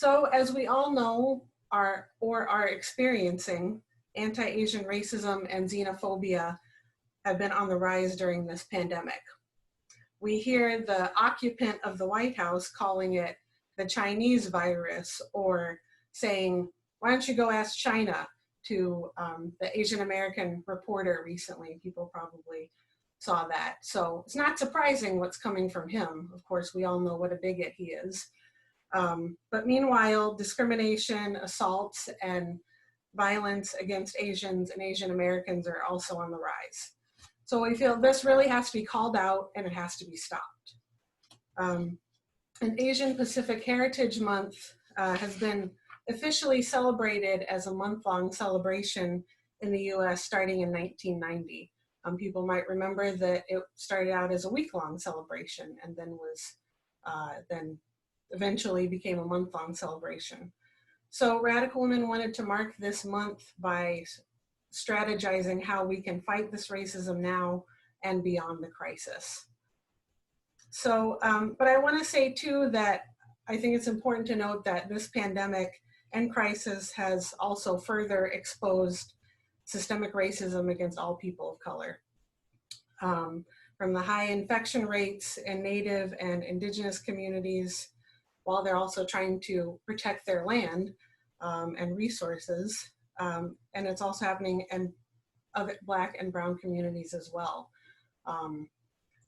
So as we all know, are experiencing, anti-Asian racism and xenophobia have been on the rise during this pandemic. We hear the occupant of the White House calling it the Chinese virus, or saying, why don't you go ask China, to the Asian American reporter recently. People probably saw that. So it's not surprising what's coming from him. Of course, we all know what a bigot he is. But meanwhile, discrimination, assaults, and violence against Asians and Asian Americans are also on the rise. So we feel this really has to be called out and it has to be stopped. An Asian Pacific Heritage Month has been officially celebrated as a month-long celebration in the US starting in 1990. People might remember that it started out as a week-long celebration and then then eventually became a month-long celebration. So Radical Women wanted to mark this month by strategizing how we can fight this racism now and beyond the crisis. So, but I want to say too that I think it's important to note that this pandemic and crisis has also further exposed systemic racism against all people of color. From the high infection rates in Native and Indigenous communities, while they're also trying to protect their land and resources. And it's also happening in other Black and Brown communities as well.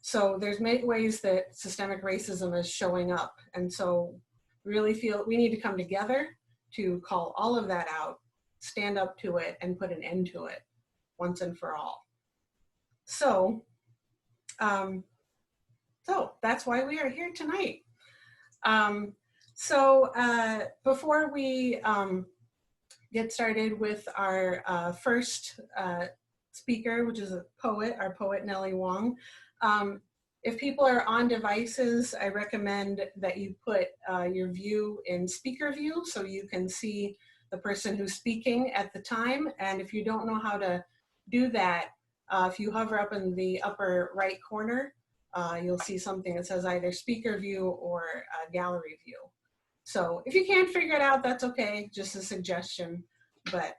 So there's many ways that systemic racism is showing up. And so really feel we need to come together to call all of that out, stand up to it, and put an end to it once and for all. So, so that's why we are here tonight. Before we get started with our first speaker, which is our poet Nelly Wong, if people are on devices, I recommend that you put your view in speaker view so you can see the person who's speaking at the time. And if you don't know how to do that, if you hover up in the upper right corner, you'll see something that says either speaker view or gallery view. So if you can't figure it out, that's okay, just a suggestion. But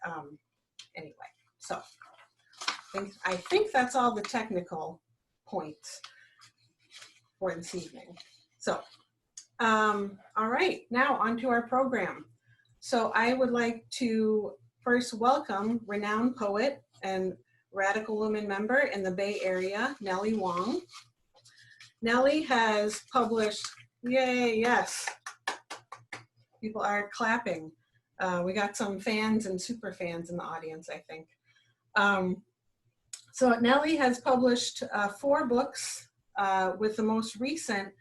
anyway, so I think that's all the technical points for this evening. So, all right, now on to our program. So I would like to first welcome renowned poet and Radical Women member in the Bay Area, Nelly Wong. Nelly has published, yay, yes. People are clapping. We got some fans and super fans in the audience, I think. So Nelly has published 4 books, with the most recent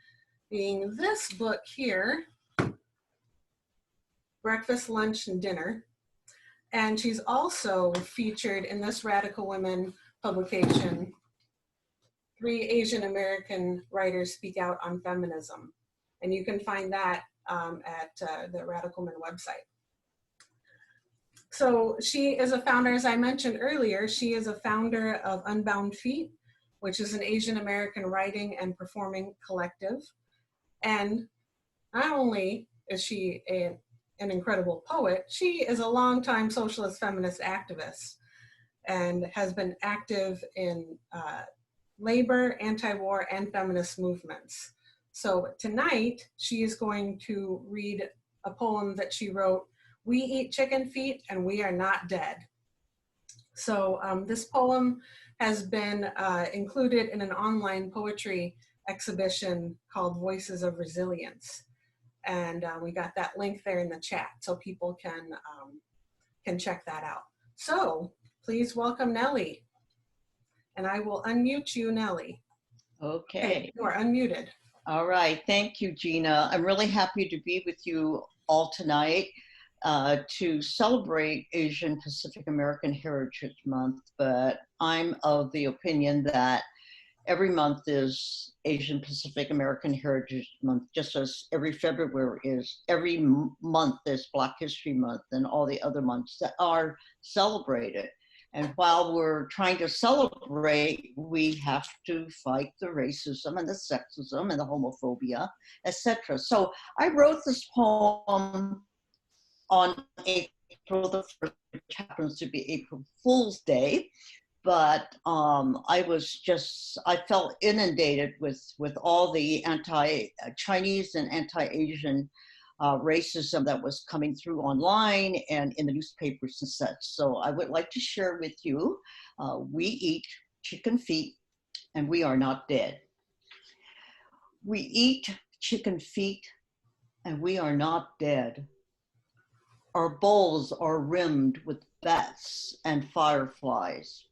being this book here, Breakfast, Lunch, and Dinner. And she's also featured in this Radical Women publication, 3 Asian American writers speak out on feminism. And you can find that at the Radical Women website. So she is a founder, as I mentioned earlier, she is a founder of Unbound Feet, which is an Asian American writing and performing collective. And not only is she an incredible poet, she is a longtime socialist feminist activist and has been active in labor, anti-war, and feminist movements. So tonight, she is going to read a poem that she wrote, "We eat chicken feet and we are not dead." So this poem has been included in an online poetry exhibition called Voices of Resilience. And we got that link there in the chat so people can check that out. So please welcome Nelly. And I will unmute you, Nelly. Okay. Hey, you are unmuted. All right, thank you, Gina. I'm really happy to be with you all tonight to celebrate Asian Pacific American Heritage Month, but I'm of the opinion that every month is Asian Pacific American Heritage Month, just as every February is. Every month is Black History Month and all the other months that are celebrated. And while we're trying to celebrate, we have to fight the racism and the sexism and the homophobia, etc. So I wrote this poem on April the 1st, which happens to be April Fool's Day. But I felt inundated with all the anti-Chinese and anti-Asian racism that was coming through online and in the newspapers and such. So I would like to share with you, we eat chicken feet and we are not dead. We eat chicken feet and we are not dead. Our bowls are rimmed with bats and fireflies.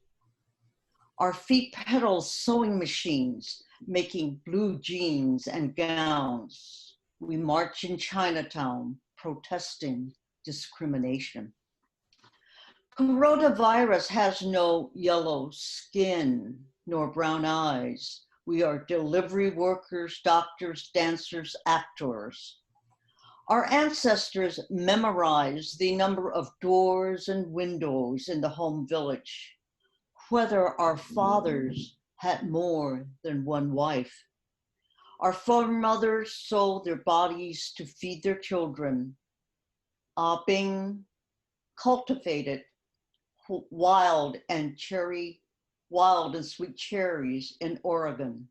Our feet pedal sewing machines, making blue jeans and gowns. We march in Chinatown, protesting discrimination. Coronavirus has no yellow skin nor brown eyes. We are delivery workers, doctors, dancers, actors. Our ancestors memorized the number of doors and windows in the home village, whether our fathers had more than one wife. Our foremothers sold their bodies to feed their children. Bing cultivated wild and sweet cherries in Oregon.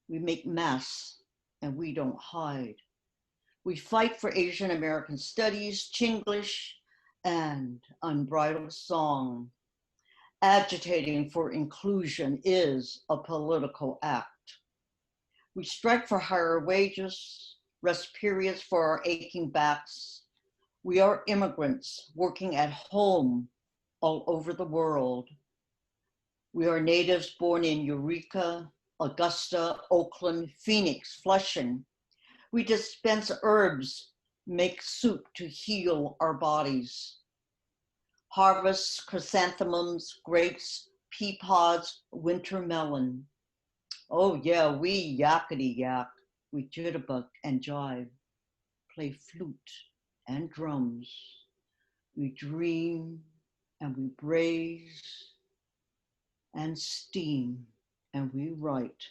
We make masks and we don't hide. We fight for Asian American studies, Chinglish, and unbridled song. Agitating for inclusion is a political act. We strike for higher wages, rest periods for our aching backs. We are immigrants working at home all over the world. We are natives born in Eureka, Augusta, Oakland, Phoenix, Flushing. We dispense herbs, make soup to heal our bodies. Harvest chrysanthemums, grapes, pea pods, winter melon. Oh yeah, we yakety yak, we jitterbug and jive, play flute and drums. We dream and we braise and steam and we write.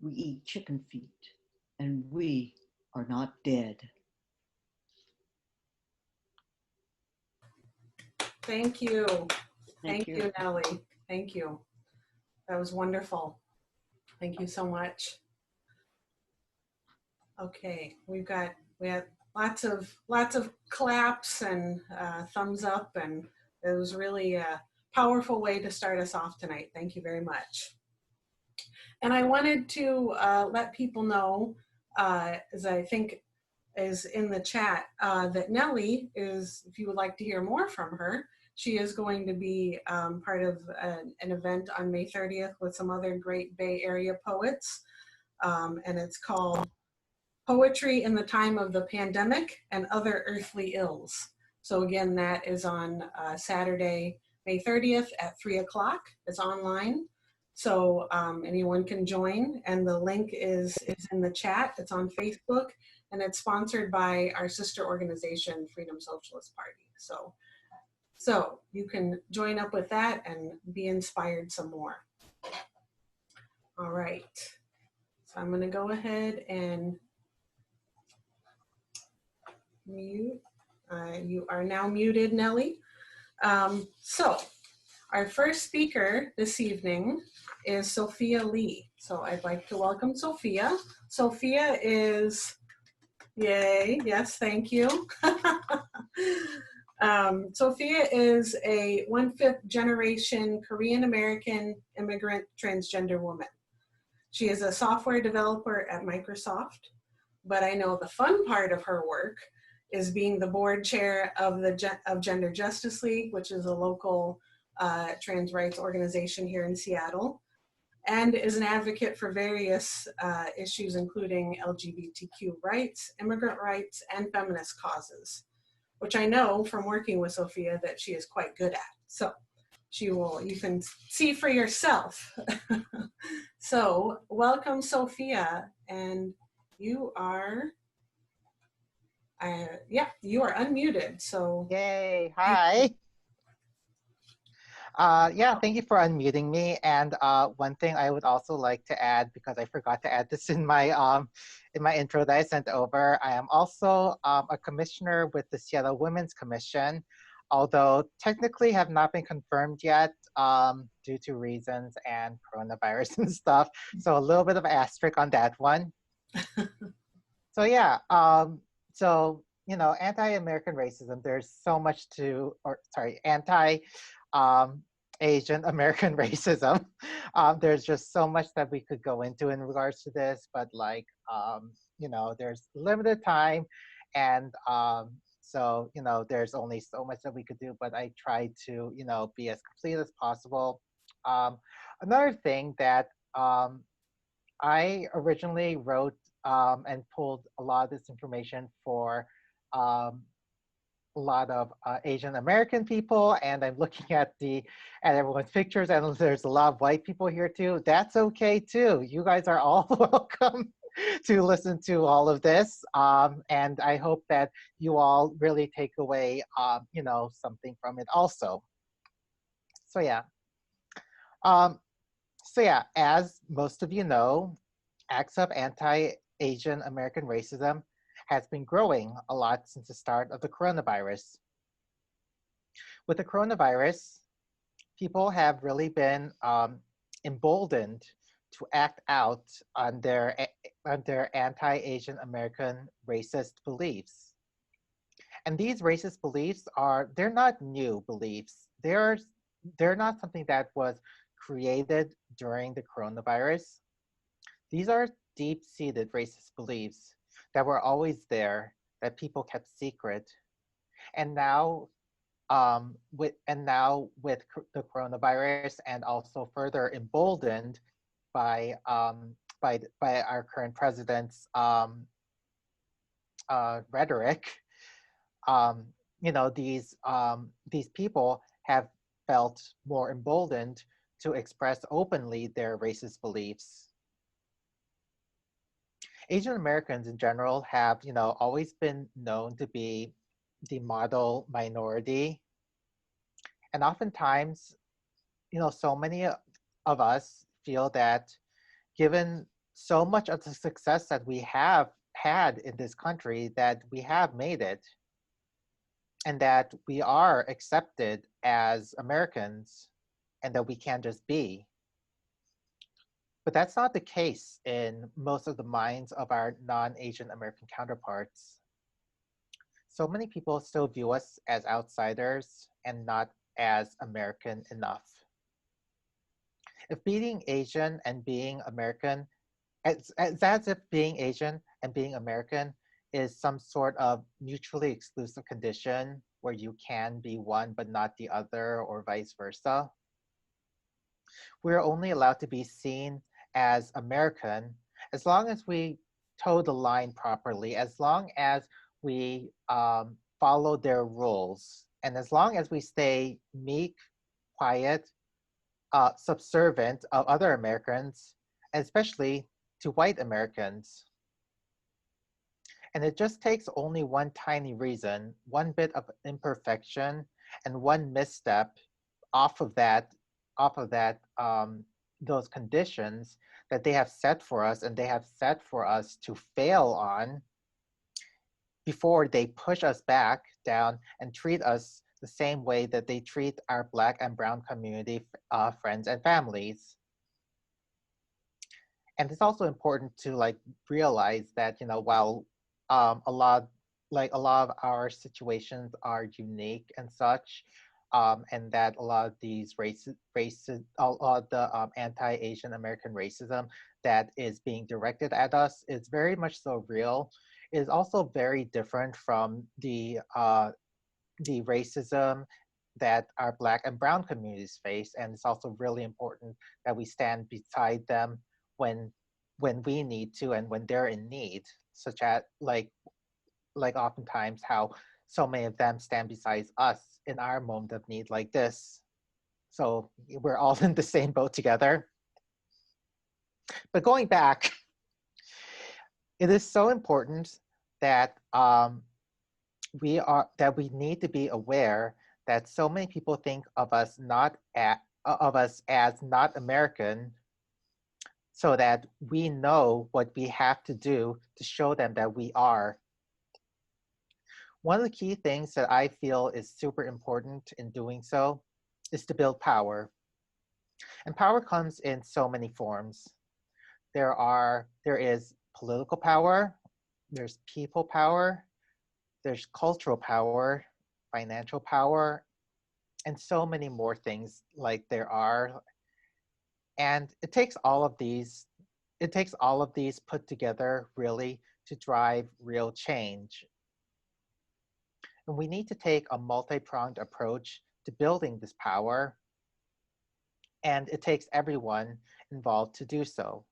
We eat chicken feet and we are not dead. Thank you. Thank you, Nellie. Thank you. That was wonderful. Thank you so much. Okay, we had lots of claps and thumbs up, and it was really a powerful way to start us off tonight. Thank you very much. And I wanted to let people know, as I think is in the chat, that Nellie is, if you would like to hear more from her, she is going to be part of an event on May 30th with some other great Bay Area poets. And it's called Poetry in the Time of the Pandemic and Other Earthly Ills. So again, that is on Saturday, May 30th at 3 o'clock. It's online. So anyone can join, and the link is in the chat. It's on Facebook, and it's sponsored by our sister organization, Freedom Socialist Party. So you can join up with that and be inspired some more. All right, so I'm gonna go ahead and mute. You are now muted, Nellie. So our first speaker this evening is SOPHIA Lee. So I'd like to welcome SOPHIA. SOPHIA is, yay, yes, thank you. SOPHIA is a 1/5 generation Korean American immigrant transgender woman. She is a software developer at Microsoft, but I know the fun part of her work is being the board chair of Gender Justice League, which is a local trans rights organization here in Seattle, and is an advocate for various issues, including LGBTQ rights, immigrant rights, and feminist causes, which I know from working with SOPHIA that she is quite good at. So you can see for yourself. So welcome, SOPHIA, and you are, you are unmuted. So yay, hi. Yeah, thank you for unmuting me. And one thing I would also like to add, because I forgot to add this in my intro that I sent over, I am also a commissioner with the Seattle Women's Commission, although technically have not been confirmed yet due to reasons and coronavirus and stuff. So a little bit of asterisk on that one. So yeah, so you know, anti-American racism. There's so much to, or sorry, Asian American racism. There's just so much that we could go into in regards to this, but like, you know, there's limited time, and so you know, there's only so much that we could do. But I try to, you know, be as complete as possible. Another thing that I originally wrote and pulled a lot of this information for um, a lot of Asian American people, and I'm looking at everyone's pictures, and there's a lot of white people here too. That's okay too. You guys are all welcome to listen to all of this, and I hope that you all really take away, you know, something from it also. So yeah. Um, So yeah, as most of you know, acts of anti-Asian American racism has been growing a lot since the start of the coronavirus. With the coronavirus, people have really been emboldened to act out on their anti-Asian American racist beliefs. And these racist beliefs they're not new beliefs. They're not something that was created during the coronavirus. These are deep-seated racist beliefs that were always there, that people kept secret. And now, with the coronavirus, and also further emboldened by our current president's rhetoric, you know, these people have felt more emboldened to express openly their racist beliefs. Asian Americans in general have, you know, always been known to be the model minority. And oftentimes, you know, so many of us feel that given so much of the success that we have had in this country, that we have made it, and that we are accepted as Americans, and that we can just be. But that's not the case in most of the minds of our non-Asian American counterparts. So many people still view us as outsiders and not as American enough. If being Asian and being American, it's as if being Asian and being American is some sort of mutually exclusive condition where you can be one but not the other, or vice versa. We're only allowed to be seen as American as long as we toe the line properly, as long as we follow their rules, and as long as we stay meek, quiet, subservient of other Americans, especially to white Americans. And it just takes only one tiny reason, one bit of imperfection, and one misstep off of those conditions that they have set for us, and they have set for us to fail on, before they push us back down and treat us the same way that they treat our Black and Brown community friends and families. And it's also important to like realize that, you know, while a lot of our situations are unique and such, and that a lot of these a lot of the anti-Asian American racism that is being directed at us is very much so real, is also very different from the racism that our Black and Brown communities face. And it's also really important that we stand beside them when we need to, and when they're in need, such as like oftentimes how so many of them stand beside us in our moment of need like this. So we're all in the same boat together. But going back, it is so important that we need to be aware that so many people think of us as not American, so that we know what we have to do to show them that we are. One of the key things that I feel is super important in doing so is to build power. And power comes in so many forms. There is political power, there's people power, there's cultural power, financial power, and so many more things like there are. And it takes all of these put together really to drive real change. And we need to take a multi-pronged approach to building this power. And it takes everyone involved to do so.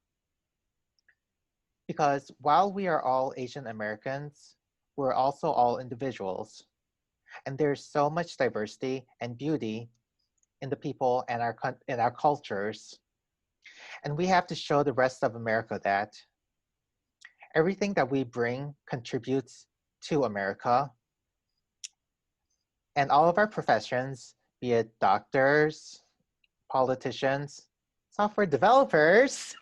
Because while we are all Asian Americans, we're also all individuals. And there's so much diversity and beauty in the people and in our cultures. And we have to show the rest of America that everything that we bring contributes to America. And all of our professions, be it doctors, politicians, software developers,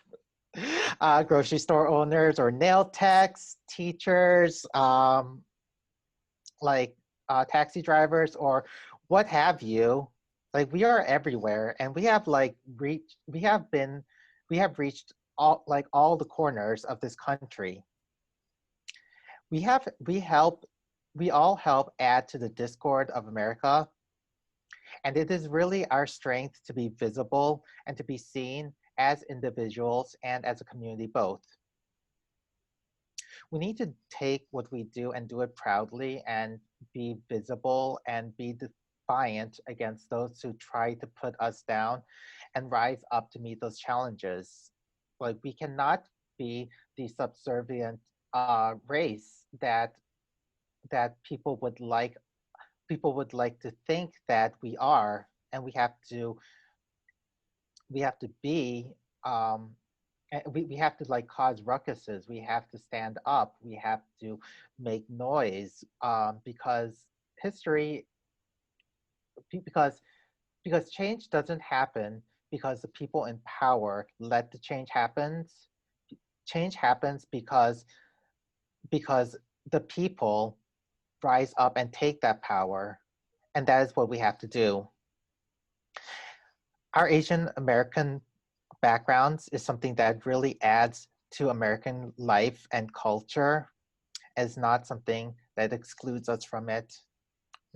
grocery store owners, or nail techs, teachers, taxi drivers, or what have you. Like, we are everywhere, and we have reached all the corners of this country. We all help add to the discord of America. And it is really our strength to be visible and to be seen as individuals and as a community both. We need to take what we do and do it proudly and be visible and be defiant against those who try to put us down and rise up to meet those challenges. Like, we cannot be the subservient race that people would like to think that we are, and we have to be we have to like cause ruckuses. We have to stand up. We have to make noise because change doesn't happen because the people in power let the change happen. Change happens because the people rise up and take that power, and that is what we have to do. Our Asian American backgrounds is something that really adds to American life and culture. It's not something that excludes us from it.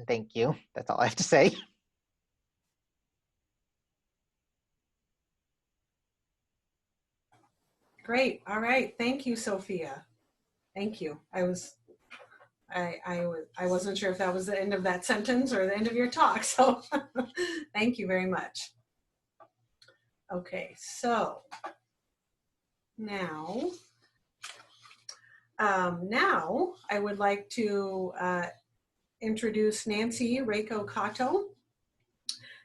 Thank you. That's all I have to say. Great. All right. Thank you, Sophia. Thank you. I wasn't sure if that was the end of that sentence or the end of your talk. So thank you very much. Okay, so now I would like to introduce Nancy REIKO Kato.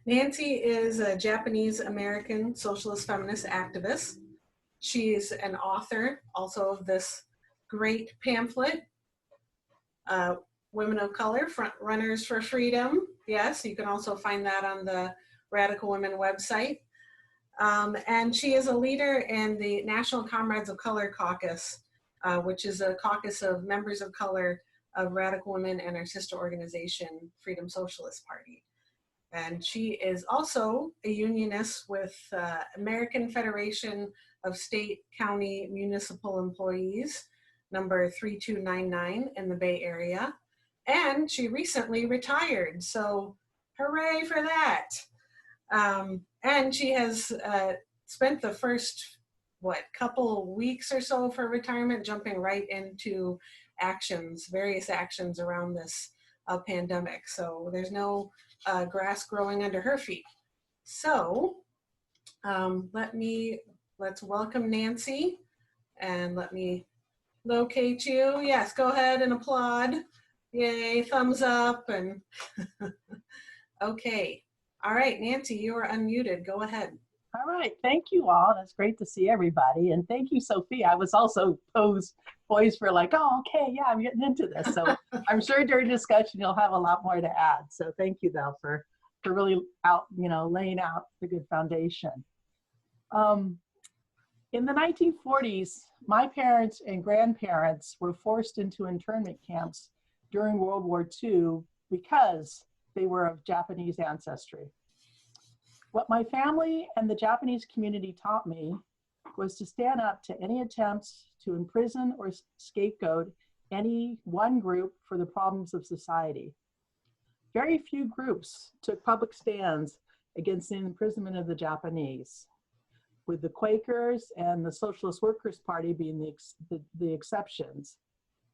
Nancy is a Japanese American socialist feminist activist. She's an author also of this great pamphlet, Women of Color, Frontrunners for Freedom. Yes, you can also find that on the Radical Women website. And she is a leader in the National Comrades of Color Caucus, which is a caucus of members of color of Radical Women and our sister organization, Freedom Socialist Party. And she is also a unionist with American Federation of State, County, Municipal Employees, number 3299 in the Bay Area. And she recently retired, so hooray for that. And she has spent the first, couple weeks or so of her retirement jumping right into various actions around this pandemic. So there's no grass growing under her feet. So let's welcome Nancy, and let me locate you. Yes, go ahead and applaud. Yay, thumbs up. And okay. All right, Nancy, you are unmuted. Go ahead. All right, thank you all. That's great to see everybody. And thank you, Sophia. I was also posed boys were like, oh, okay, yeah, I'm getting into this. So I'm sure during discussion, you'll have a lot more to add. So thank you though for really laying out the good foundation. In the 1940s, my parents and grandparents were forced into internment camps during World War II because they were of Japanese ancestry. What my family and the Japanese community taught me was to stand up to any attempts to imprison or scapegoat any one group for the problems of society. Very few groups took public stands against the imprisonment of the Japanese, with the Quakers and the Socialist Workers' Party being the exceptions.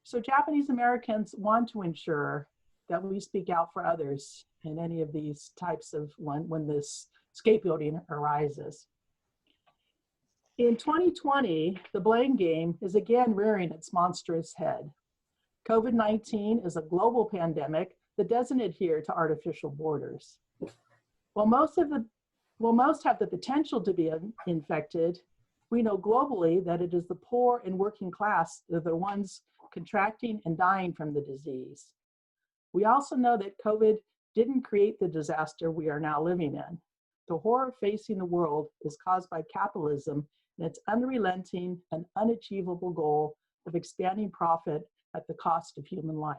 So Japanese Americans want to ensure that we speak out for others in any of these types of when this scapegoating arises. In 2020, the blame game is again rearing its monstrous head. COVID-19 is a global pandemic that doesn't adhere to artificial borders. While most have the potential to be infected, we know globally that it is the poor and working class that are the ones contracting and dying from the disease. We also know that COVID didn't create the disaster we are now living in. The horror facing the world is caused by capitalism and its unrelenting and unachievable goal of expanding profit at the cost of human life.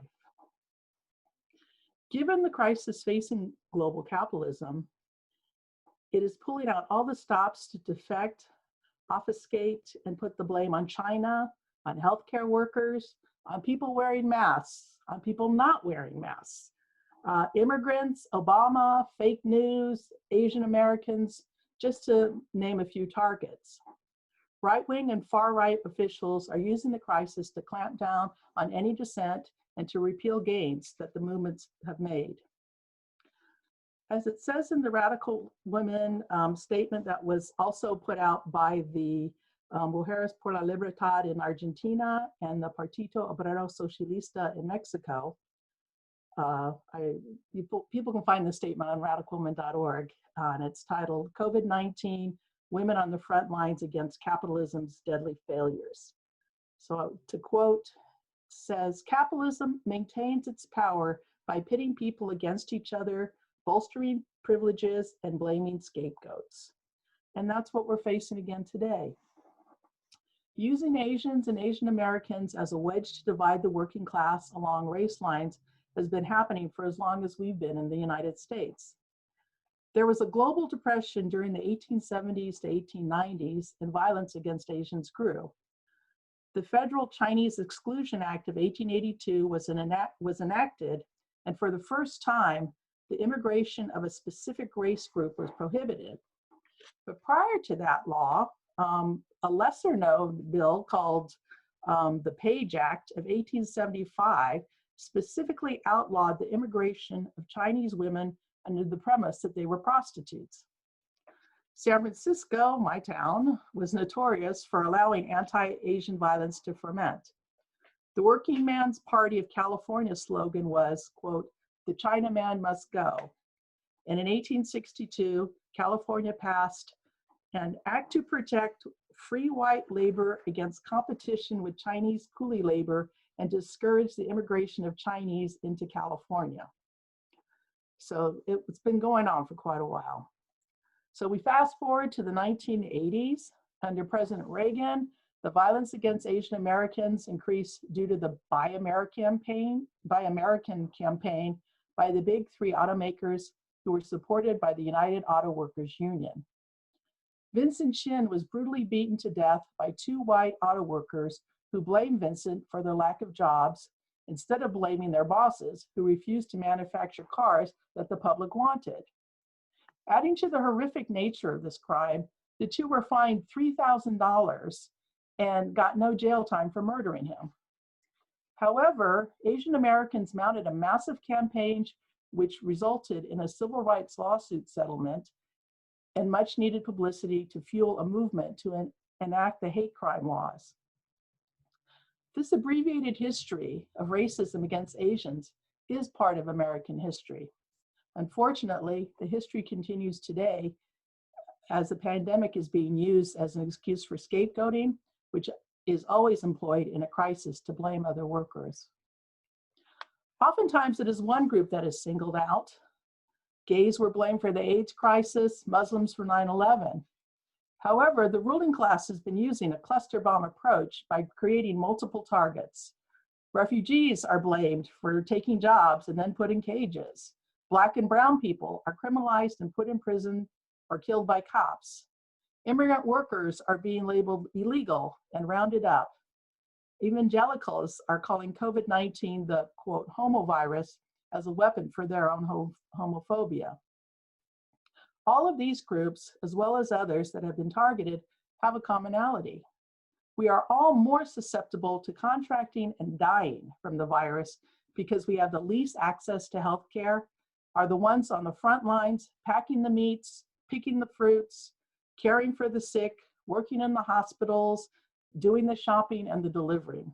Given the crisis facing global capitalism, it is pulling out all the stops to defect, obfuscate, and put the blame on China, on healthcare workers, on people wearing masks, on people not wearing masks, immigrants, Obama, fake news, Asian Americans, just to name a few targets. Right-wing and far-right officials are using the crisis to clamp down on any dissent and to repeal gains that the movements have made. As it says in the Radical Women statement that was also put out by the Mujeres por la Libertad in Argentina and the Partido Obrero Socialista in Mexico, people can find the statement on radicalwomen.org, and it's titled COVID-19, Women on the Front Lines Against Capitalism's Deadly Failures. So to quote, says, capitalism maintains its power by pitting people against each other, bolstering privileges, and blaming scapegoats. And that's what we're facing again today. Using Asians and Asian Americans as a wedge to divide the working class along race lines has been happening for as long as we've been in the United States. There was a global depression during the 1870s to 1890s, and violence against Asians grew. The Federal Chinese Exclusion Act of 1882 was enacted, and for the first time, the immigration of a specific race group was prohibited. But prior to that law, a lesser known bill called the Page Act of 1875 specifically outlawed the immigration of Chinese women under the premise that they were prostitutes. San Francisco, my town, was notorious for allowing anti-Asian violence to ferment. The Working Man's Party of California slogan was, quote, "The Chinaman must go." And in 1862, California passed an act to protect free white labor against competition with Chinese coolie labor and discourage the immigration of Chinese into California. So it's been going on for quite a while. So we fast forward to the 1980s. Under President Reagan, the violence against Asian Americans increased due to the Buy American campaign by the big three automakers who were supported by the United Auto Workers Union. Vincent Chin was brutally beaten to death by two white auto workers who blamed Vincent for their lack of jobs instead of blaming their bosses who refused to manufacture cars that the public wanted. Adding to the horrific nature of this crime, the two were fined $3,000 and got no jail time for murdering him. However, Asian Americans mounted a massive campaign which resulted in a civil rights lawsuit settlement and much needed publicity to fuel a movement to enact the hate crime laws. This abbreviated history of racism against Asians is part of American history. Unfortunately, the history continues today as the pandemic is being used as an excuse for scapegoating, which is always employed in a crisis to blame other workers. Oftentimes it is one group that is singled out. Gays were blamed for the AIDS crisis, Muslims for 9/11. However, the ruling class has been using a cluster bomb approach by creating multiple targets. Refugees are blamed for taking jobs and then put in cages. Black and brown people are criminalized and put in prison or killed by cops. Immigrant workers are being labeled illegal and rounded up. Evangelicals are calling COVID-19 the, quote, homovirus as a weapon for their own homophobia. All of these groups, as well as others that have been targeted, have a commonality. We are all more susceptible to contracting and dying from the virus because we have the least access to healthcare, are the ones on the front lines, packing the meats, picking the fruits, caring for the sick, working in the hospitals, doing the shopping and the delivering.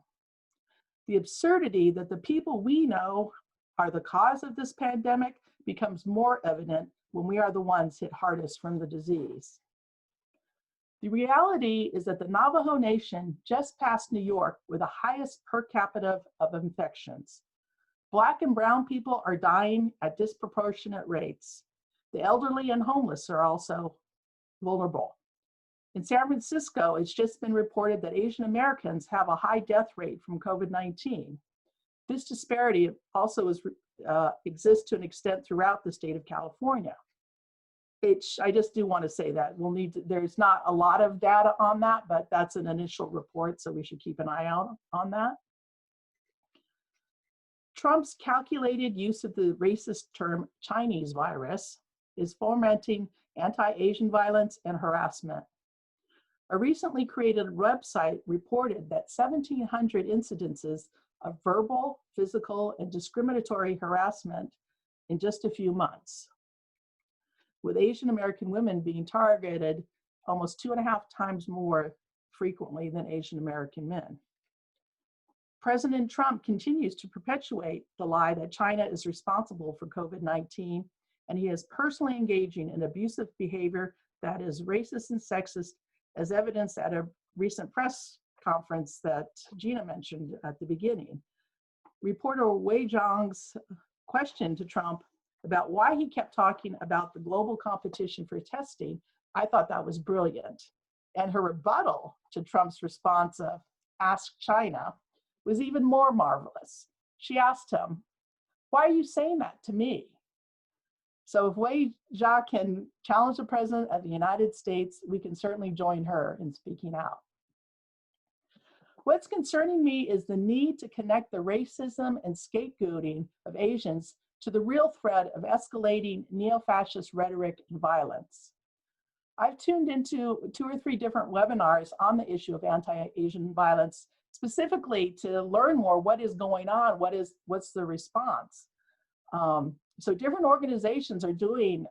The absurdity that the people we know are the cause of this pandemic becomes more evident when we are the ones hit hardest from the disease. The reality is that the Navajo Nation just passed New York with the highest per capita of infections. Black and brown people are dying at disproportionate rates. The elderly and homeless are also vulnerable. In San Francisco, it's just been reported that Asian Americans have a high death rate from COVID-19. This disparity also exists to an extent throughout the state of California. I just do want to say that there's not a lot of data on that, but that's an initial report, so we should keep an eye out on that. Trump's calculated use of the racist term Chinese virus is fomenting anti-Asian violence and harassment. A recently created website reported that 1,700 incidences of verbal, physical, and discriminatory harassment in just a few months, with Asian American women being targeted almost 2.5 times more frequently than Asian American men. President Trump continues to perpetuate the lie that China is responsible for COVID-19, and he is personally engaging in abusive behavior that is racist and sexist, as evidenced at a recent press conference that Gina mentioned at the beginning. Reporter Wei Zhang's question to Trump about why he kept talking about the global competition for testing, I thought that was brilliant. And her rebuttal to Trump's response of "Ask China" was even more marvelous. She asked him, "Why are you saying that to me?" So if Wei Zhang can challenge the President of the United States, we can certainly join her in speaking out. What's concerning me is the need to connect the racism and scapegoating of Asians to the real threat of escalating neo-fascist rhetoric and violence. I've tuned into 2 or 3 different webinars on the issue of anti-Asian violence, specifically to learn more what is going on, what's the response. So different organizations are doing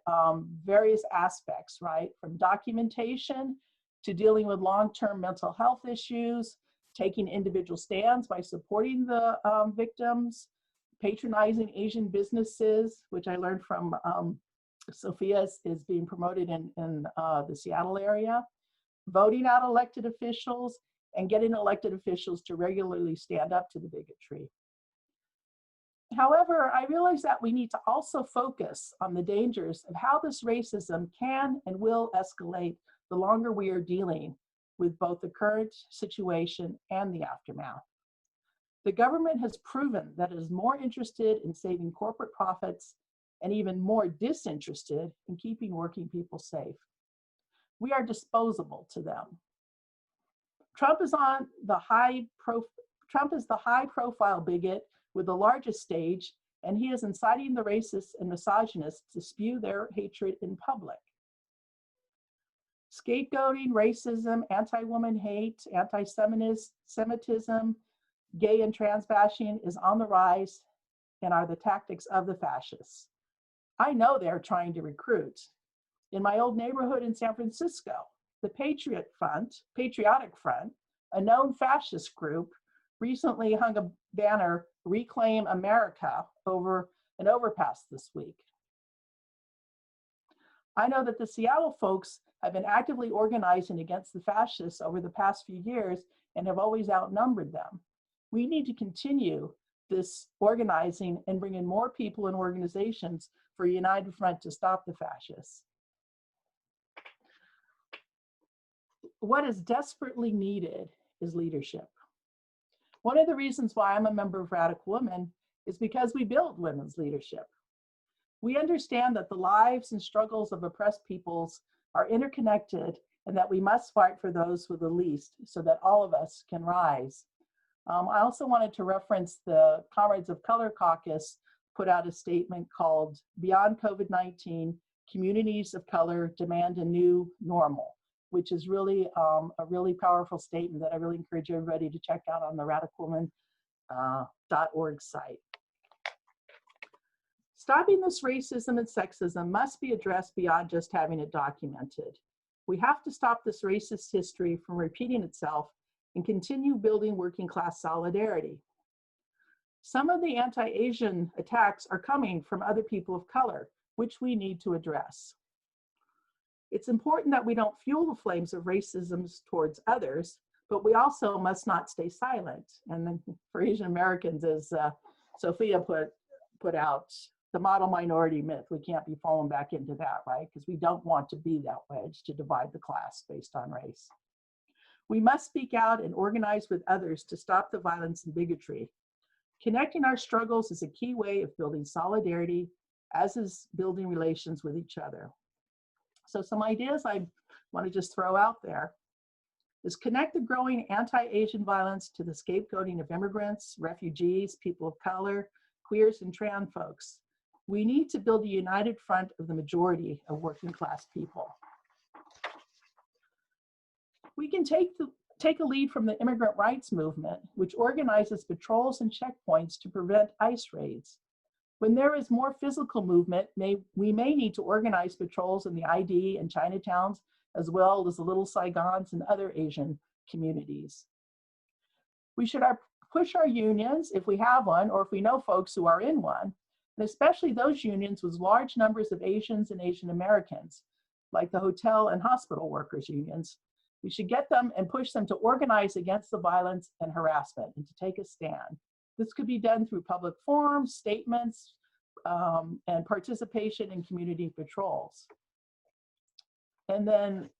various aspects, right? From documentation to dealing with long-term mental health issues, taking individual stands by supporting the victims, patronizing Asian businesses, which I learned from Sophia is being promoted in the Seattle area, voting out elected officials, and getting elected officials to regularly stand up to the bigotry. However, I realize that we need to also focus on the dangers of how this racism can and will escalate the longer we are dealing with both the current situation and the aftermath. The government has proven that it is more interested in saving corporate profits and even more disinterested in keeping working people safe. We are disposable to them. Trump is the high profile bigot with the largest stage, and he is inciting the racists and misogynists to spew their hatred in public. Scapegoating, racism, anti-woman hate, anti-Semitism, gay and trans bashing is on the rise and are the tactics of the fascists. I know they're trying to recruit. In my old neighborhood in San Francisco, the Patriotic Front, a known fascist group, recently hung a banner, "Reclaim America," over an overpass this week. I know that the Seattle folks have been actively organizing against the fascists over the past few years and have always outnumbered them. We need to continue this organizing and bring in more people and organizations for a united front to stop the fascists. What is desperately needed is leadership. One of the reasons why I'm a member of Radical Women is because we build women's leadership. We understand that the lives and struggles of oppressed peoples are interconnected and that we must fight for those with the least so that all of us can rise. I also wanted to reference the Comrades of Color Caucus put out a statement called Beyond COVID-19, Communities of Color Demand a New Normal, which is really a really powerful statement that I really encourage everybody to check out on the radicalwomen.org site. Stopping this racism and sexism must be addressed beyond just having it documented. We have to stop this racist history from repeating itself and continue building working class solidarity. Some of the anti-Asian attacks are coming from other people of color, which we need to address. It's important that we don't fuel the flames of racism towards others, but we also must not stay silent. And then for Asian Americans, as Sophia put out, the model minority myth, we can't be falling back into that, right? Because we don't want to be that wedge to divide the class based on race. We must speak out and organize with others to stop the violence and bigotry. Connecting our struggles is a key way of building solidarity, as is building relations with each other. So some ideas I want to just throw out there is connect the growing anti-Asian violence to the scapegoating of immigrants, refugees, people of color, queers, and trans folks. We need to build a united front of the majority of working class people. We can take a lead from the immigrant rights movement, which organizes patrols and checkpoints to prevent ICE raids. When there is more physical movement, we may need to organize patrols in the ID and Chinatowns, as well as the Little Saigons and other Asian communities. We should push our unions, if we have one, or if we know folks who are in one, and especially those unions with large numbers of Asians and Asian Americans, like the hotel and hospital workers unions. We should get them and push them to organize against the violence and harassment and to take a stand. This could be done through public forums, statements, and participation in community patrols. And then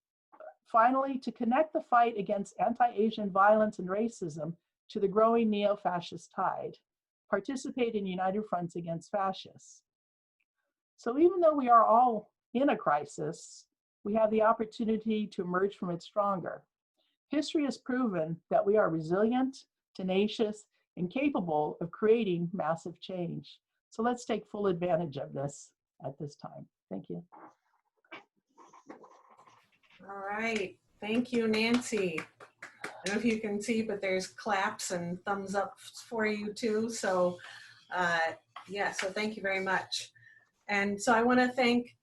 finally, to connect the fight against anti-Asian violence and racism to the growing neo-fascist tide, participate in united fronts against fascists. So even though we are all in a crisis, we have the opportunity to emerge from it stronger. History has proven that we are resilient, tenacious, and capable of creating massive change. So let's take full advantage of this at this time. Thank you. All right, thank you, Nancy. I don't know if you can see, but there's claps and thumbs up for you too. So yeah, so thank you very much. And so I wanna thank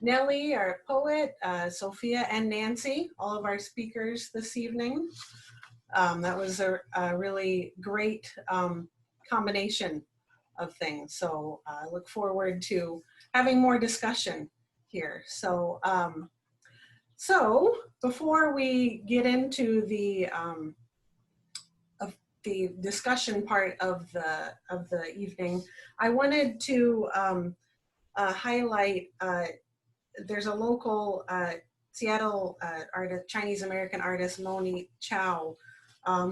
Nelly, our poet, Sophia, and Nancy, all of our speakers this evening. That was a really great combination of things. So I look forward to having more discussion here. So, so before we get into the discussion part of the evening, I wanted to highlight. There's a local Seattle artist, Chinese American artist, Moni Chao,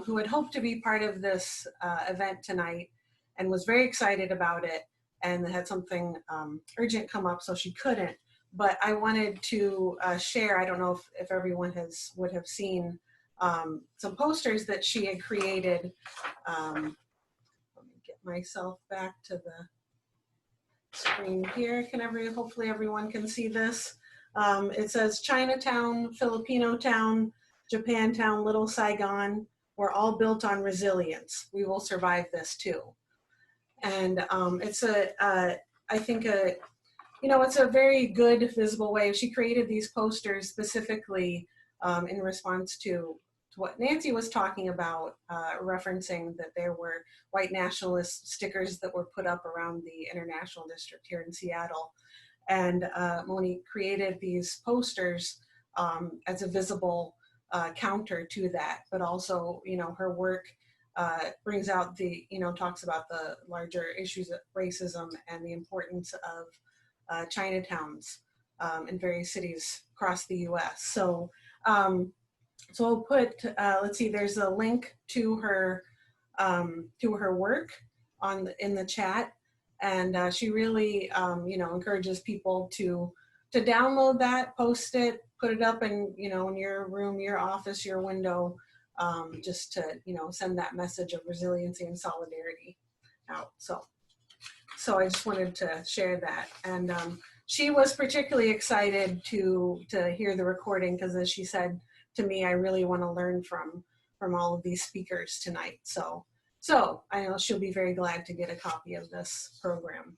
who had hoped to be part of this event tonight and was very excited about it, and had something urgent come up, so she couldn't. But I wanted to share, I don't know if everyone would have seen some posters that she had created. Let me get myself back to the screen here. Hopefully everyone can see this. It says Chinatown, Filipino Town, Japantown, Little Saigon, we're all built on resilience. We will survive this too. And it's I think it's a very good visible way. She created these posters specifically in response to what Nancy was talking about, referencing that there were white nationalist stickers that were put up around the International District here in Seattle. And Moni created these posters as a visible counter to that, but also, you know, her work brings out the, you know, talks about the larger issues of racism and the importance of Chinatowns in various cities across the US. So, so I'll put, let's see, there's a link to her work in the chat. And she really, you know, encourages people to download that, post it, put it up in, you know, in your room, your office, your window, just to, you know, send that message of resiliency and solidarity out. So I just wanted to share that. And she was particularly excited to hear the recording, because as she said to me, I really want to learn from all of these speakers tonight. So I know she'll be very glad to get a copy of this program.